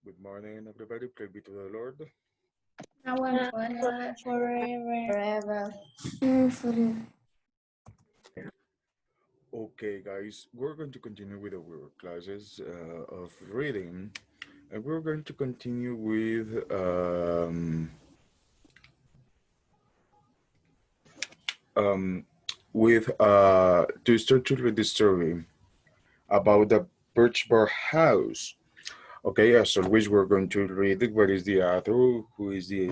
Good morning, everybody. Praise be to the Lord. Now and forever. Forever. Forever. Okay, guys, we're going to continue with our classes of reading, and we're going to continue um, to start to read the story about the Birchbark house. Okay, as always, we're going to read what is the author, who is the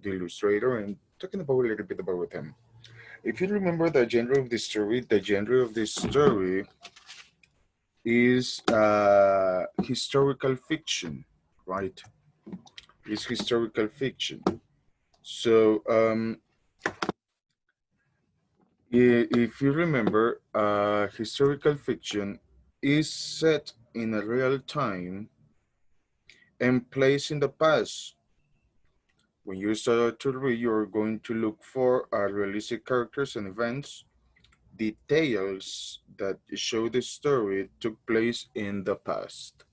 illustrator, and talking about a little bit about him. If you remember the genre of this story is historical fiction, right? It's historical fiction. So, if you remember, historical fiction is set in a real time and placed in the past. When you start to read, you're going to look for realistic characters and events, details that show the story took place in the past.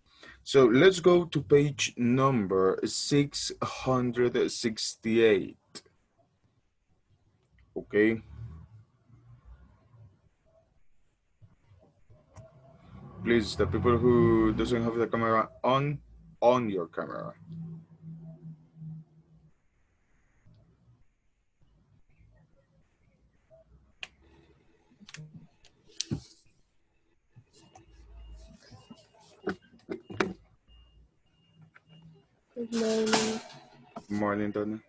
So let's go to page number 668. Okay, please, the people who doesn't have the camera on your camera. Good morning. Morning, Donna.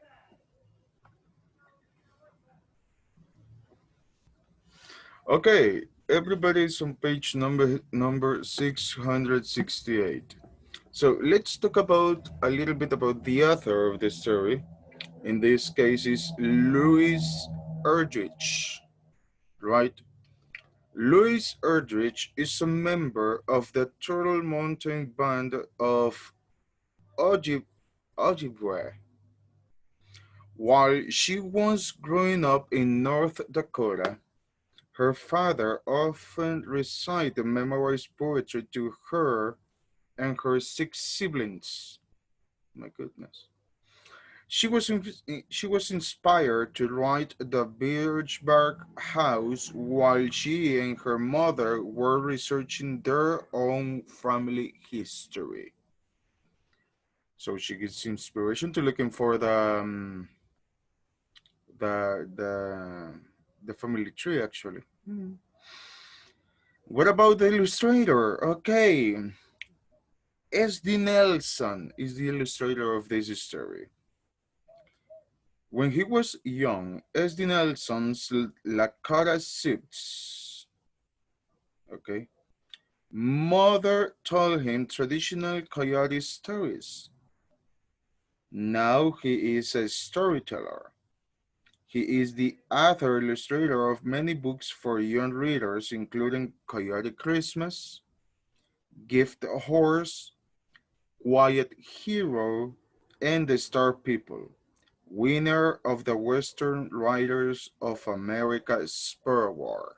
Okay, everybody's on page number 668. So let's talk about a little bit about the author of the story. In this case, is Louis Erdrich, right? Louis Erdrich is a member of the Turtle Mountain Band of Ojibwe. While she was growing up in North Dakota, her father often recited memorized poetry to her and her six siblings. My goodness. She was inspired to write the Birchbark house while she and her mother were researching their own family history. So she gets inspiration to looking for the the the family tree actually. What about the illustrator? Okay, S.D. Nelson is the illustrator of this story. When he was young, S.D. Nelson's Lakota suits, okay, mother told him traditional coyote stories. Now he is a storyteller. He is the author illustrator of many books for young readers, including Coyote Christmas, Gift Horse, Quiet Hero, and The Star People, winner of the Western Writers of America Spur Award.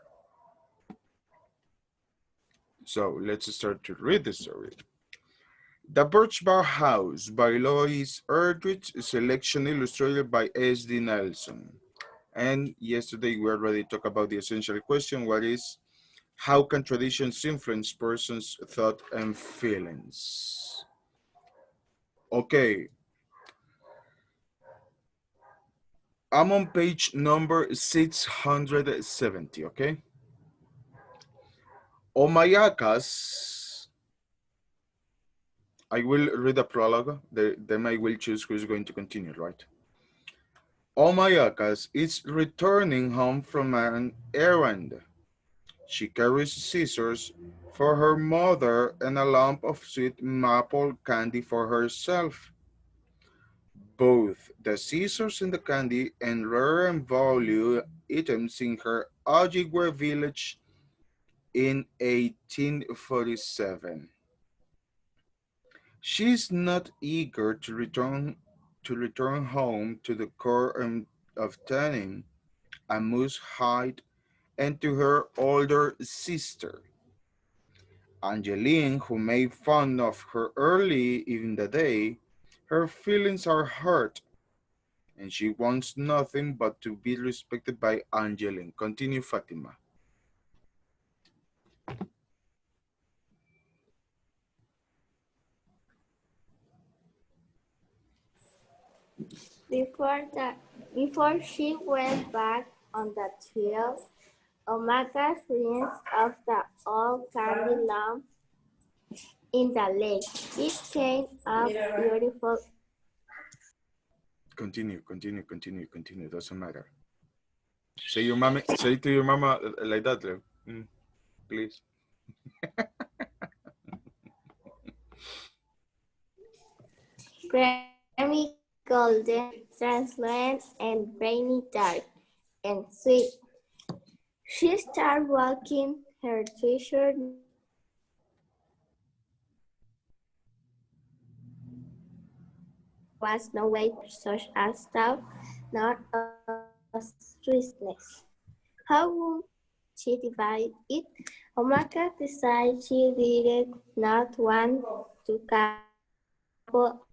So let's start to read the story. The Birchbark House by Lois Erdrich, selection illustrated by S.D. Nelson. And yesterday we already talked about the essential question, what is, how can traditions influence persons' thought and feelings? Okay, I'm on page number 670, okay? Omayakas, I will read the prologue, then I will choose who's going to continue, right? Omayakas is returning home from an errand. She carries scissors for her mother and a lump of sweet maple candy for herself. Both the scissors and the candy and rare and valuable items in her Ojibwe village in 1847. She is not eager to return home to the core of tanning a moose hide and to her older sister. Angeline, who made fun of her early in the day, her feelings are hurt, and she wants nothing but to be respected by Angeline. Continue, Fatima. Before that, before she went back on the trail, Omega rinsed off the old candy lamp in the lake. It came up beautiful. Continue. Doesn't matter. Say to your mama like that, Leo. Please. Creamy golden, translucent, and rainy dark and sweet. She started walking. Her treasure was no way such as stuff, nor of sweetness. How would she divide it? Omaka decided she did not want to couple.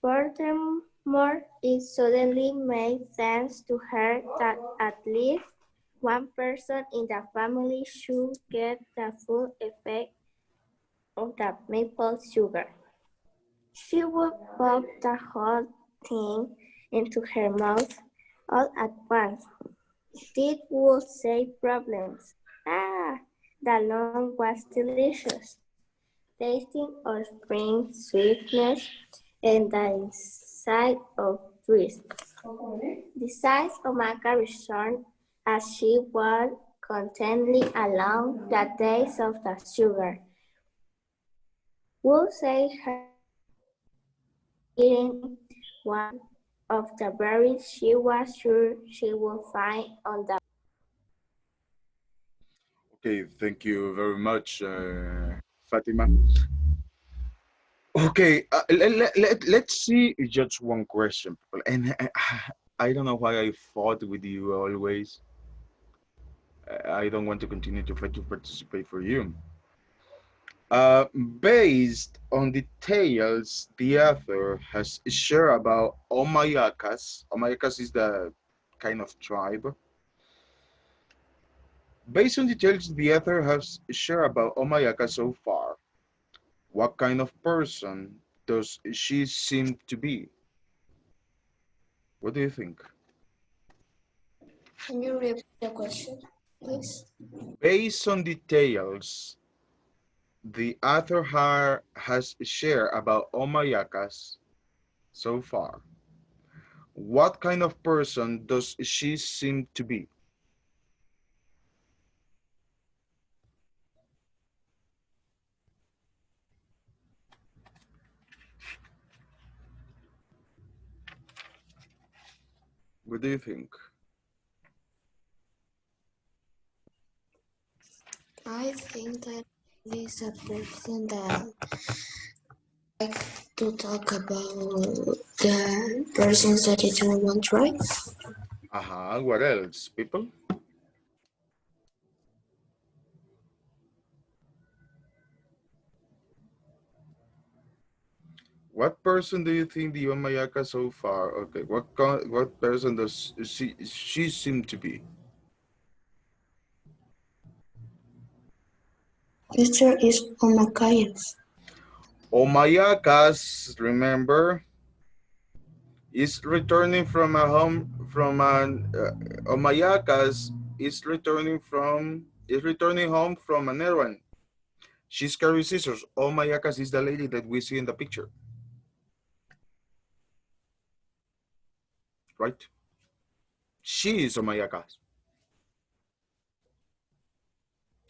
Furthermore, it suddenly made sense to her that at least one person in the family should get the full effect of the maple sugar. She would pop the whole thing into her mouth all at once. This would save problems. The long was delicious, tasting of spring sweetness and the inside of trees. The size of Maca returned as she walked contentedly along the days of the sugar. Would say her eating one of the berries she was sure she would find on the. Okay, thank you very much, Fatima. Okay, let's see just one question, people. And I don't know why I fought with you always. I don't want to continue to fight to participate for you. Based on the tales the author has shared about Omayakas, Omayakas is the kind of tribe. Based on the tales the author has shared about Omayaka so far, what kind of person does she seem to be? What do you think? Can you repeat the question, please? Based on the tales the author has shared about Omayakas so far, what kind of person does she seem to be? What do you think? I think that is a person that like to talk about the persons that you don't want, right? What else, people? What person do you think the Omayaka so far? Okay, what person does she seem to be? Sister is Omakayas. Omayakas, remember, is returning from a home from an Omayakas is returning home from an errand. She's carrying scissors. Omayakas is the lady that we see in the picture, right? She is Omayakas.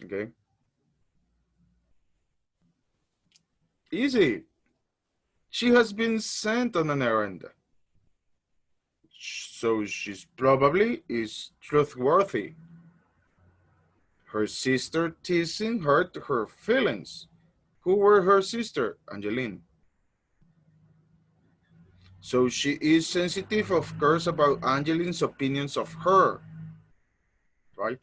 Okay, easy. She has been sent on an errand, so she's probably is truthworthy. Her sister teasing hurt her feelings. Who were her sister? Angeline. So she is sensitive, of course, about Angeline's opinions of her, right?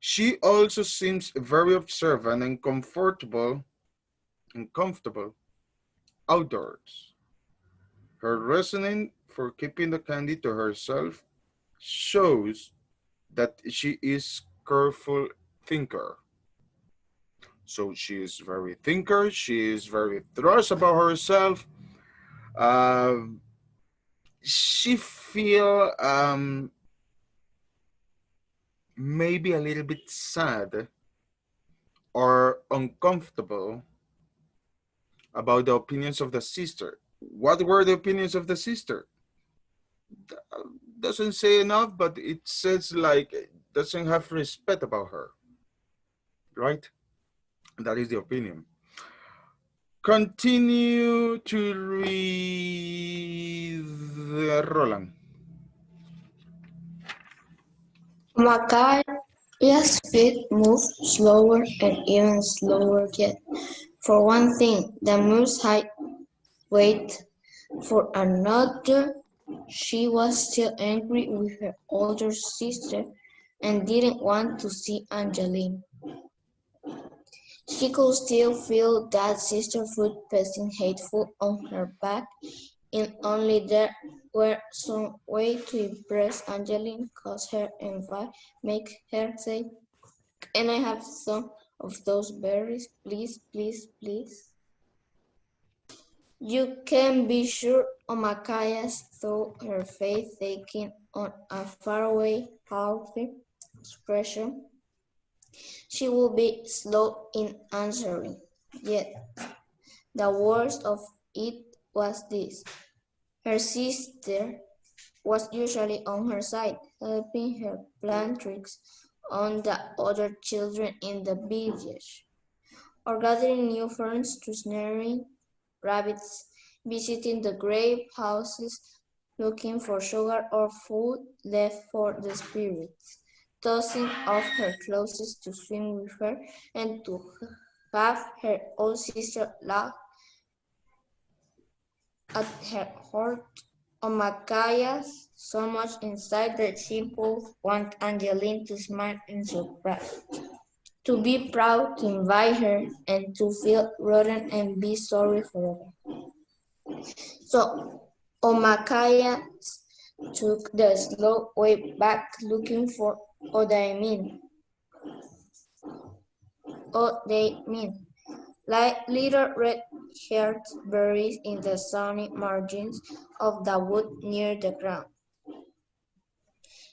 She also seems very observant and comfortable outdoors. Her reasoning for keeping the candy to herself shows that she is careful thinker. So she is very thinker. She is very thrust about herself. Um, she feel maybe a little bit sad or uncomfortable about the opinions of the sister. What were the opinions of the sister? Doesn't say enough, but it says like doesn't have respect about her, right? That is the opinion. Continue to read, Roland. Macaya's feet moved slower and even slower yet. For one thing, the moose had waited. For another, she was still angry with her older sister and didn't want to see Angeline. She could still feel that sister foot pressing hateful on her back, and only there were some way to impress Angeline, cause her envy, make her say, "Can I have some of those berries, please, please, please?" You can be sure Omakaya saw her face taking on a faraway, haughty expression. She would be slow in answering. Yet the worst of it was this. Her sister was usually on her side, helping her plan tricks on the other children in the village, or gathering new ferns to snaring rabbits, visiting the grave houses, looking for sugar or food left for the spirits, tossing off her clothes to swim with her, and to have her old sister laugh at her hurt Omakaya so much inside that she both want Angeline to smile in surprise, to be proud to invite her, and to feel rotten and be sorry forever. So Omakaya took the slow way back looking for Odaemin, like little red-haired berries in the sunny margins of the wood near the ground.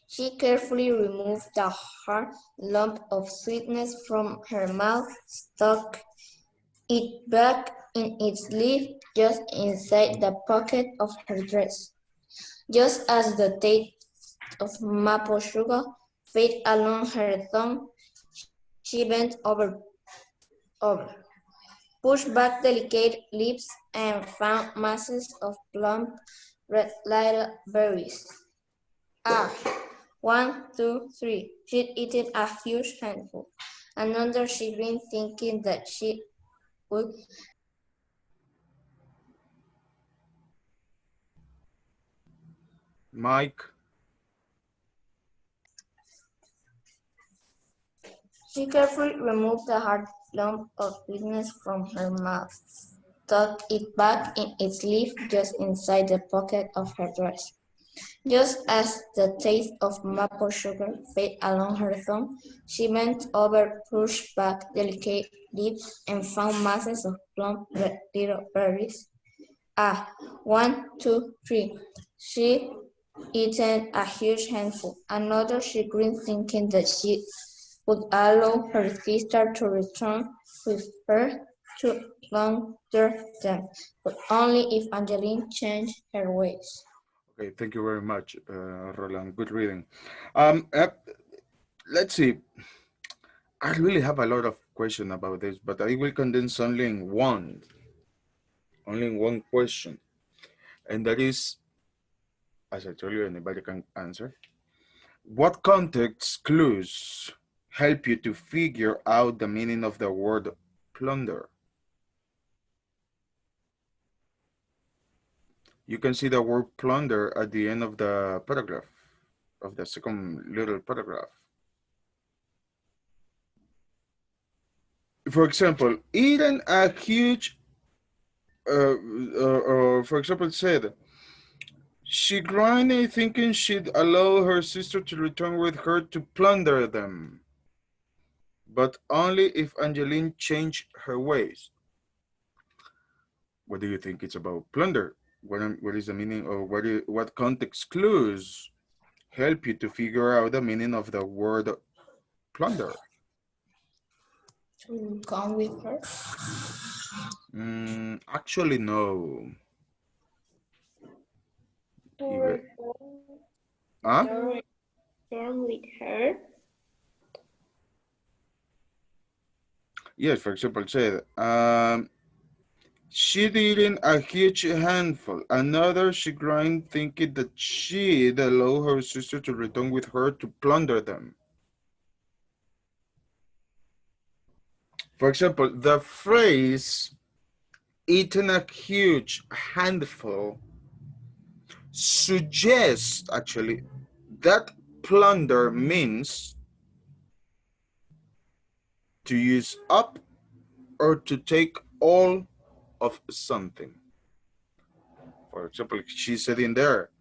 She carefully removed the hard lump of sweetness from her mouth, stuck it back in its leaf just inside the pocket of her dress. Just as the taste of maple sugar faded along her tongue, she bent over, pushed back delicate lips, and found masses of plump red little berries. Ah, 1, 2, 3. She'd eaten a huge handful. Another she grinned, thinking that she would. Mike. She carefully removed the hard lump of sweetness from her mouth, tucked it back in its leaf just inside the pocket of her dress. Just as the taste of maple sugar faded along her tongue, she bent over, pushed back delicate lips, and found masses of plump red little berries. Ah, 1, 2, 3. She eaten a huge handful. Another she grinned, thinking that she would allow her sister to return with her to plunder them, but only if Angeline changed her ways. Okay, thank you very much, Roland. Good reading. Um, uh, let's see. I really have a lot of questions about this, but I will condense only in one question, and that is, as I told you, anybody can answer. What context clues help you to figure out the meaning of the word plunder? You can see the word plunder at the end of the paragraph, of the second little paragraph. For example, eating a huge, for example, said, she grinded thinking she'd allow her sister to return with her to plunder them, but only if Angeline changed her ways. What do you think it's about plunder? What is the meaning, or what context clues help you to figure out the meaning of the word plunder? To come with her. Actually, no. To Even, huh? return with her. Yes, for example, said, she'd eaten a huge handful. Another she grind, thinking that she'd allow her sister to return with her to plunder them. For example, the phrase eaten a huge handful suggests actually that plunder means to use up or to take all of something. For example, she said in there,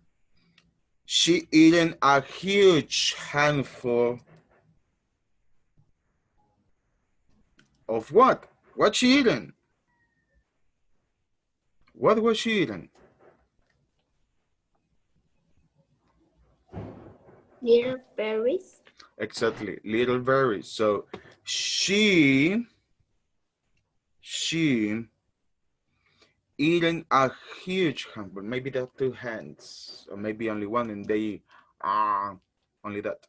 she eaten a huge handful of what? What she eaten? What was she eating? Little berries. Exactly, little berries. So she eating a huge handful. Maybe they have two hands, or maybe only one, and they only that.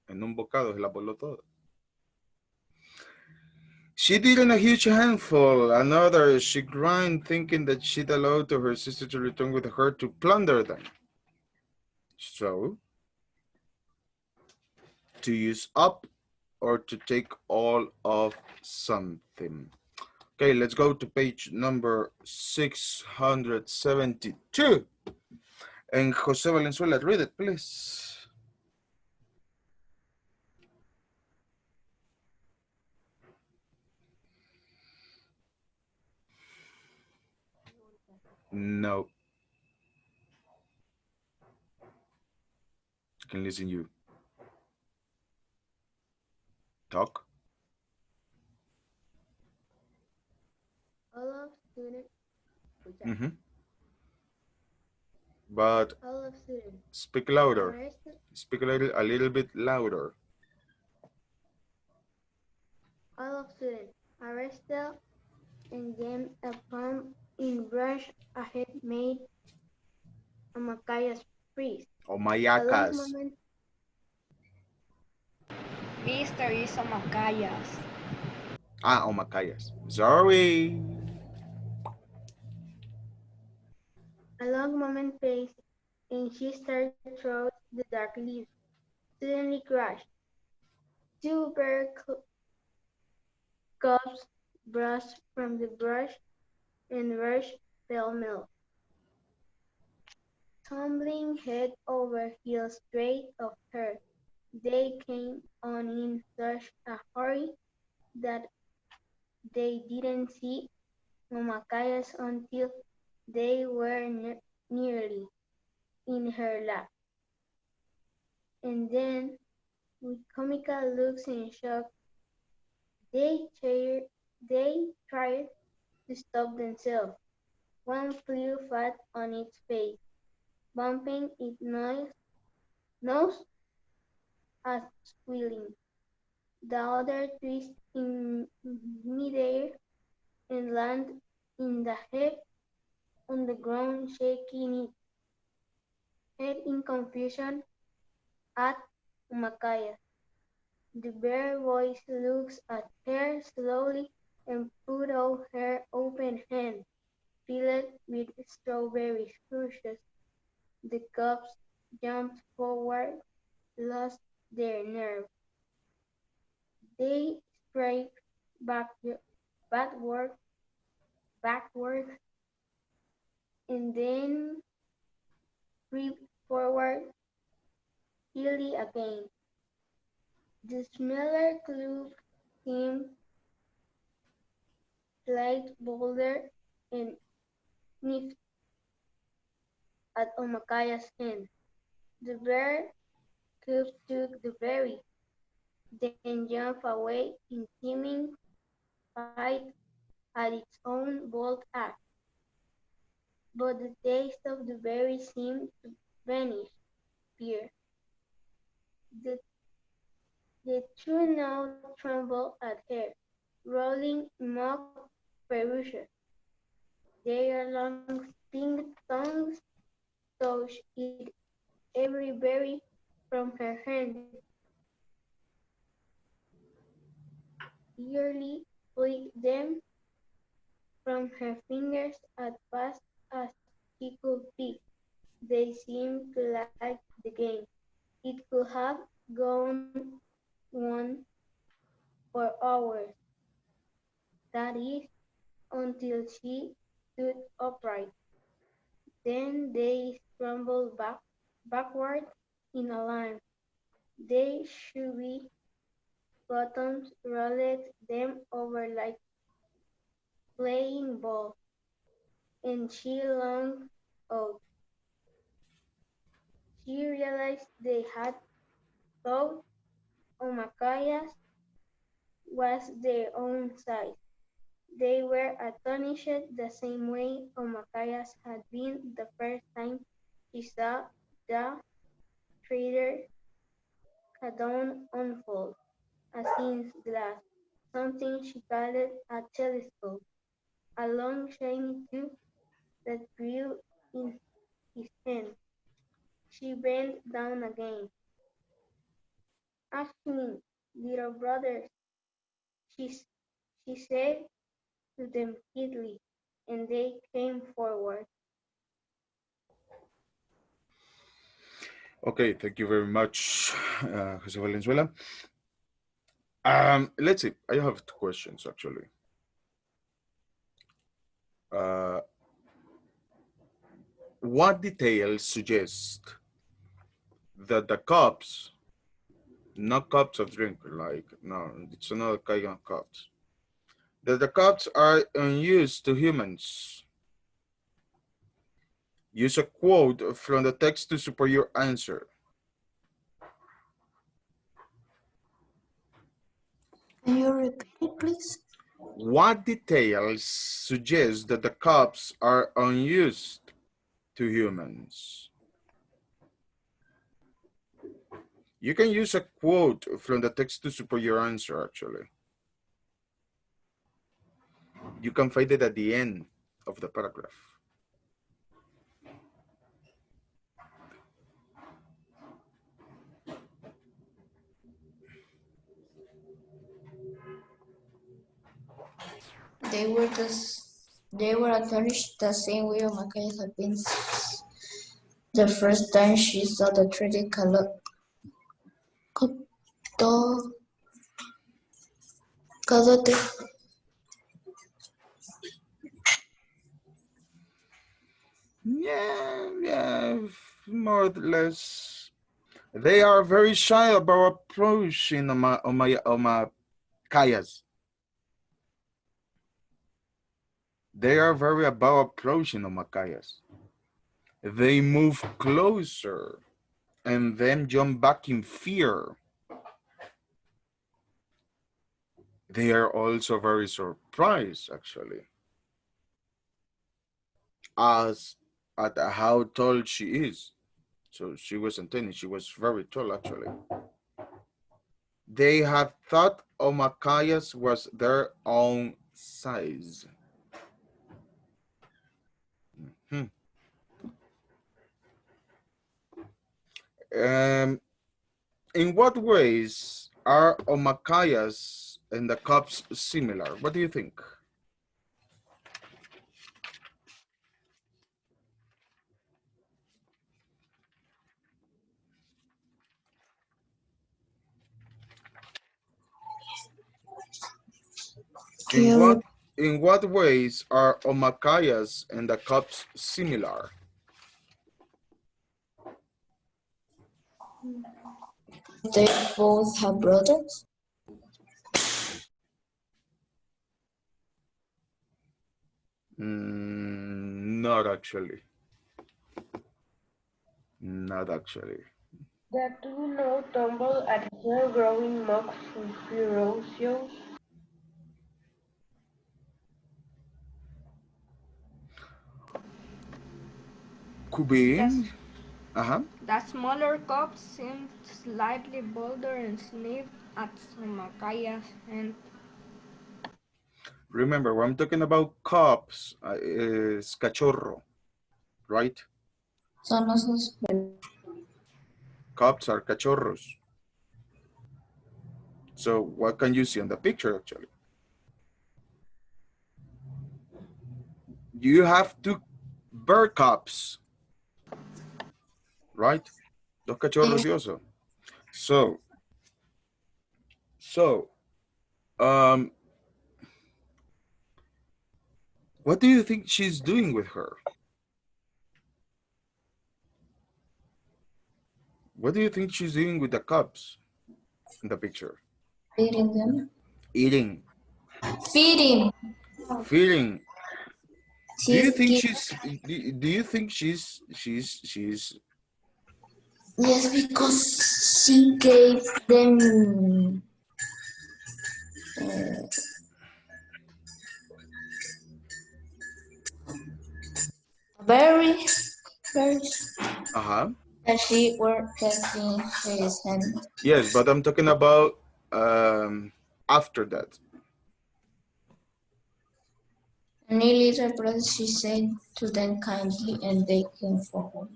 En un bocado se la voló todo. She did in a huge handful. Another she grind, thinking that she'd allow to her sister to return with her to plunder them. So, to use up or to take all of something. Okay, let's go to page number 672. And Jose Valenzuela, read it, please. No, I can listen you. Talk. All of students. Mm-hmm. But All of students speak louder. arrested. Speak a little bit louder. All of students arrested and then a palm in brush ahead made a Macaya's freeze. O A long mayacas. moment. Mister is Macayas. Ah, o macayas. Sorry. A long moment passed, and she stared through the dark leaves. Suddenly crashed. Two bear cubs burst from the brush and rushed pell-mell, tumbling head over heels straight at her. They came on in such a hurry that they didn't see Macayas until they were nearly in her lap. And then, with comical looks and shock, they tried to stop themselves. One flew flat on its face, bumping its nose as squealing. The other twisted in midair and landed in the head on the ground, shaking its head in confusion at Macaya. The bear voice looks at her slowly and put out her open hand, filled with strawberry crushes. The cubs jumped forward, lost their nerve. They sprayed backward, backward, and then crept forward, hilly again. The smaller club seemed played boulder and nipped at Omakaya's hand. The bear cub took the berry, then jumped away in seeming fight at its own bold act. But the taste of the berry seemed to banish fear. The, the two now trembled at her, rolling mock ferocious. Their long stinged tongues touched every berry from her hand, eagerly flicked them from her fingers as fast as she could pick. They seemed to like the game. It could have gone on for hours, that is, until she stood upright. Then they scrambled backward in alarm. Their chubby bottoms rolled them over like playing balls, and she longed out. She realized they had thought Omakaya's was their own size. They were astonished the same way Omakaya's had been the first time she saw the crater Cadon unfold, a scene's glass, something she called a telescope, a long shiny tube that grew in his hand. She bent down again. Ask me, little brothers, she, she said to them quietly, and they came forward. Okay, thank you very much, Jose Valenzuela. Let's see. I have two questions actually. Uh, what details suggest that the cups, not cups of drink, like no, it's another kind of cups, that the cups are unused to humans? Use a quote from the text to support your answer. Can you repeat it, please? What details suggest that the cups are unused to humans? You can use a quote from the text to support your answer, actually. You can find it at the end of the paragraph. They were they were astonished the same way Makaya had been the first time she saw the treaty cadote. Yeah, more or less. They are very shy about approaching Omakayas. They are very about approaching Omakayas. They move closer and then jump back in fear. They are also very surprised, actually, as at how tall she is. So she wasn't tiny, she was very tall, actually. They had thought Omakayas was their own size. Hmm. Um, in what ways are Omakayas and the cups similar? What do you think? In what in what ways are Omakayas and the cups similar? They both have brothers. Not actually. Not actually. The two now tumble at hair growing much ferocious. Could The, be. Uh-huh. the smaller cubs seemed slightly bolder and sniffed at Somakaya's hand. Remember, when I'm talking about cubs, is cachorro, right? Son los Cubs are cachorros. So what can you see on the picture actually? You have two bear cubs, right? Dos cachorros de oso. So, um, what do you think she's doing with her? What do you think she's doing with the cubs in the picture? feeding them. Eating, Feeding. feeding. Do you She's think gi- she's? Do you think she's? yes, because she gave them uh, berries Uh-huh. that she were taking his hand. Yes, but I'm talking about after that. Nearly surprised, she said to them kindly, and they came forward.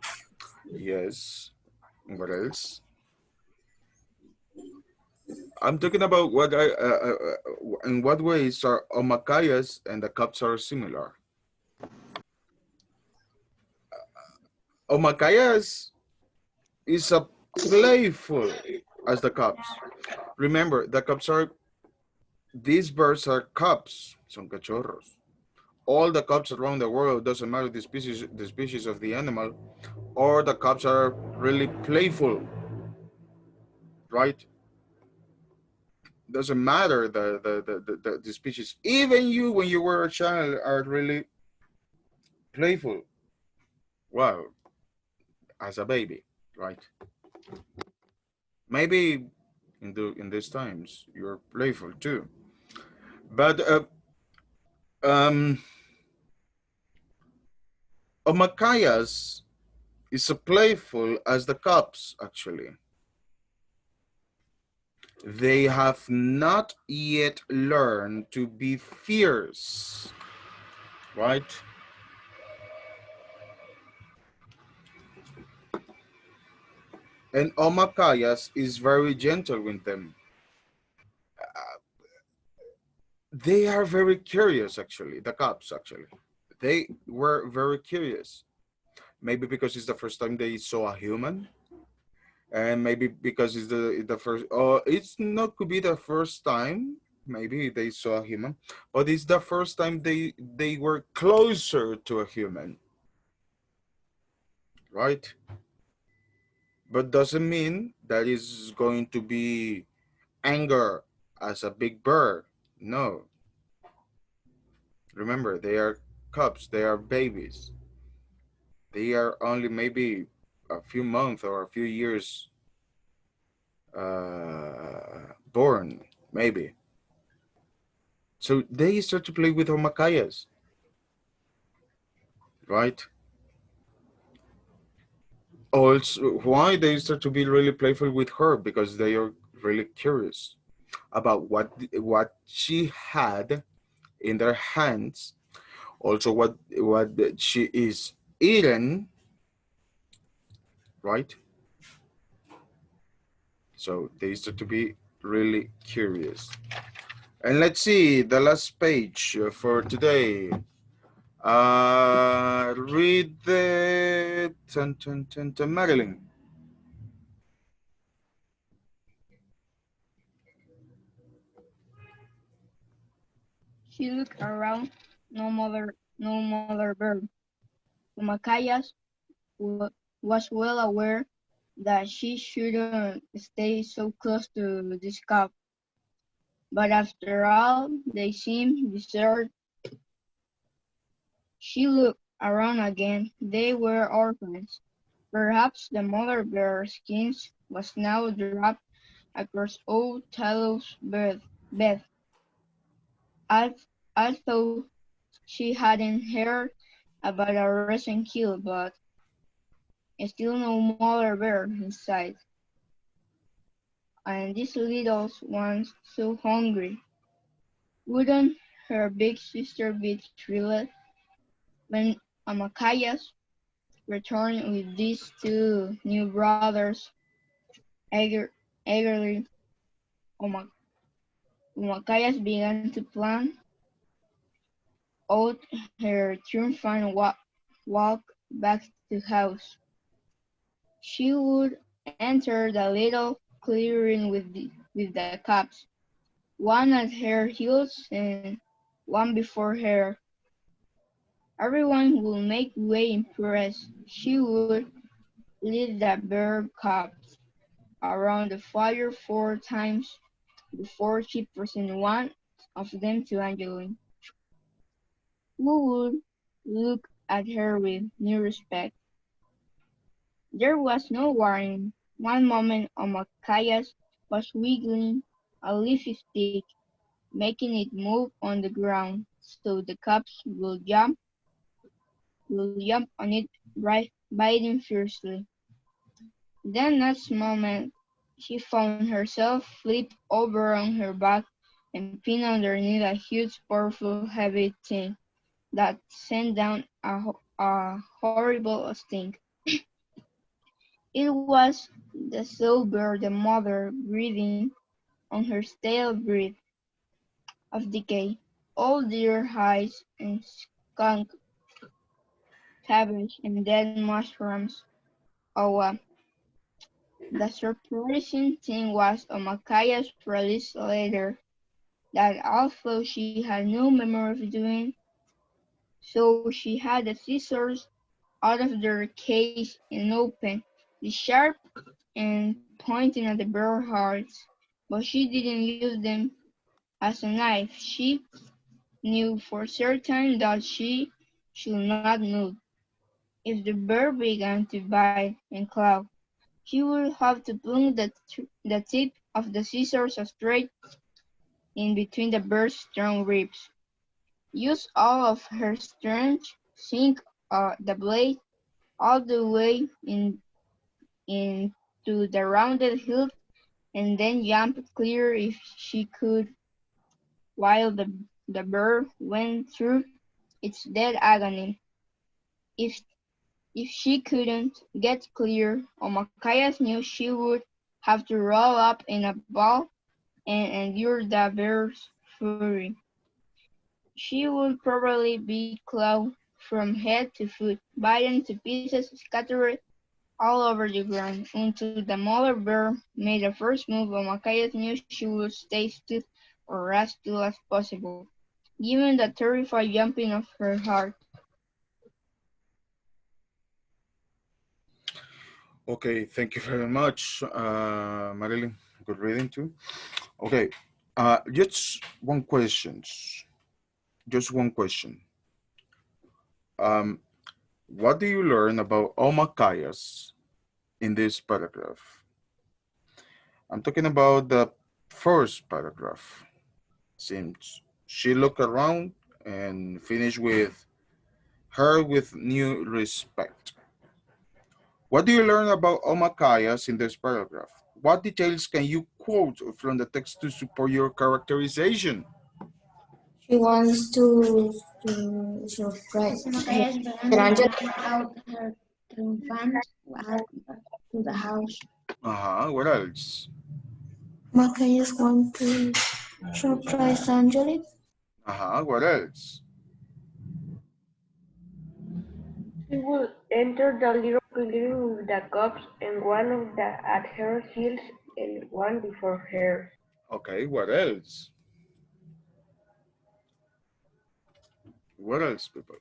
Yes. What else? I'm talking about what in what ways are omakayas and the cups are similar. Omakayas is a playful as the cups. Remember, the cups are, these birds are cups, son cachorros. All the cups around the world, doesn't matter the species of the animal, or the cups are really playful, right? Doesn't matter the species. Even you, when you were a child, are really playful. Well, as a baby, right? Maybe in these times you're playful too. But Omakayas is as playful as the cups actually. They have not yet learned to be fierce, right? And Omakayas is very gentle with them. They are very curious actually, the cops actually. They were very curious. Maybe because it's the first time they saw a human, and maybe because it's the first, or it's not could be the first time maybe they saw a human, but it's the first time they were closer to a human, right? But doesn't mean that is going to be anger as a big bird. No, remember, they are cubs, they are babies. They are only maybe a few months or a few years born, maybe. So they start to play with Omakayas, right? Also, why they start to be really playful with her? Because they are really curious about what she had in their hands. Also, what she is eating, right? So they start to be really curious. And let's see the last page for today. Read the Marilyn. She looked around, no mother bird. Umakayas was well aware that she shouldn't stay so close to this cub, but after all, they seemed deserted. She looked around again. They were orphans. Perhaps the mother bear's skin was now draped across old Talos' bed. Although she hadn't heard about a recent kill, but still no mother bear in sight. And this little one's so hungry. Wouldn't her big sister be thrilled when Amachias returned with these two new brothers? Eagerly, Amachias began to plan out her triumphant walk back to house. She would enter the little clearing with the cubs, one at her heels and one before her. Everyone would make way impressed. She would lead the bear cubs around the fire 4 times before she presented one of them to Angeline, who would look at her with new respect. There was no warning. One moment Omakayas was wiggling a leafy stick, making it move on the ground, so the cubs would jump on it, biting fiercely. Then next moment she found herself flipped over on her back and pinned underneath a huge, powerful, heavy thing that sent down a horrible stink. It was the soul bird, the mother, breathing on her stale breath of decay. All deer hides and skunk, cabbage, and dead mushrooms. Oh, the surprising thing was Omakaya's release later, that although she had no memory of doing so, she had the scissors out of their case and open, the sharp and pointing at the bear hearts, but she didn't use them as a knife. She knew for certain that she should not move. If the bear began to bite and claw, she would have to plunge the tip of the scissors straight in between the bear's strong ribs. Use all of her strength, sink the blade all the way into the rounded hilt, and then jump clear if she could, while the bear went through its dead agony. If if she couldn't get clear, Omakayas knew she would have to roll up in a ball and endure the bear's fury. She would probably be clawed from head to foot, bitten to pieces, scattered all over the ground. Until the mother bear made the first move, Omakayas knew she would stay still or as still as possible, given the terrified jumping of her heart. Okay, thank you very much, Marilyn. Good reading too. Okay, just one question. Just one question. Um, what do you learn about Omakayas in this paragraph? I'm talking about the first paragraph. Since she looked around and finished with her with new respect. What do you learn about Omakayas in this paragraph? What details can you quote from the text to support your characterization? She wants to surprise her Macayas began to Angela. plan out her triumphant walk back to the house. What else? Macayas want to surprise Angela. What else? She would enter the little clearing with the cubs and one of the at her heels and one before her. Okay, what else? What else, people?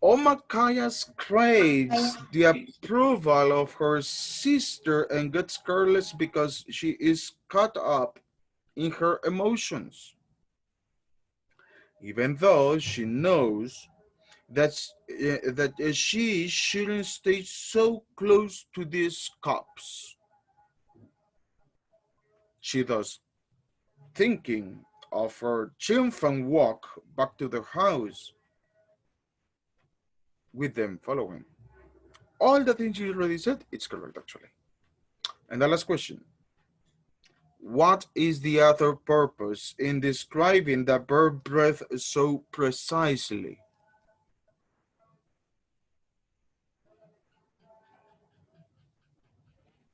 Omakayas craves the approval of her sister and gets careless because she is caught up in her emotions. Even though she knows that she shouldn't stay so close to these cops. She does thinking of her triumphant walk back to the house with them following. All the things you already said, it's correct actually. And the last question. What is the other purpose in describing the verb breath so precisely?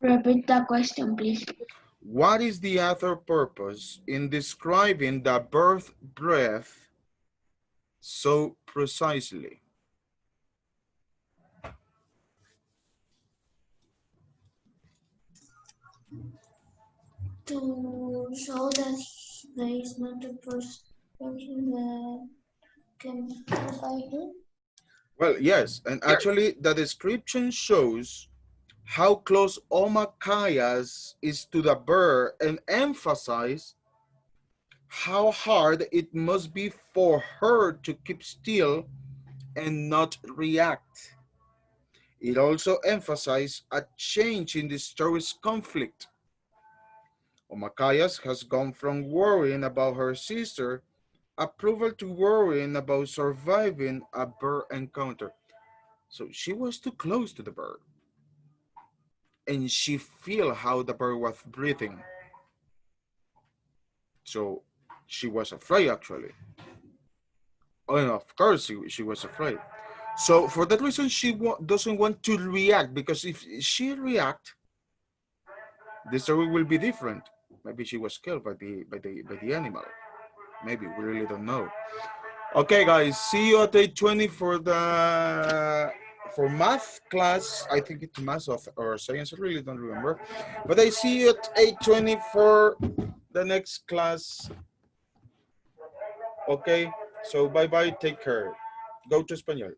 Repeat the question, please. What is the other purpose in describing the birth breath so precisely? To show that there is not a person that can provide him. Well, yes, and actually the description shows how close Omakayas is to the bird and emphasize how hard it must be for her to keep still and not react. It also emphasized a change in the story's conflict. Omakayas has gone from worrying about her sister approval to worrying about surviving a bear encounter. So she was too close to the bird, and she feel how the bird was breathing. So she was afraid actually. Oh, and of course she was afraid. So for that reason, she doesn't want to react because if she react, the story will be different. Maybe she was killed by the animal. Maybe we really don't know. Okay, guys, see you at 8:20 for math class. I think it's math or science. I really don't remember, but I see you at 8:20 for the next class. Okay, so bye bye. Take care. Go to español.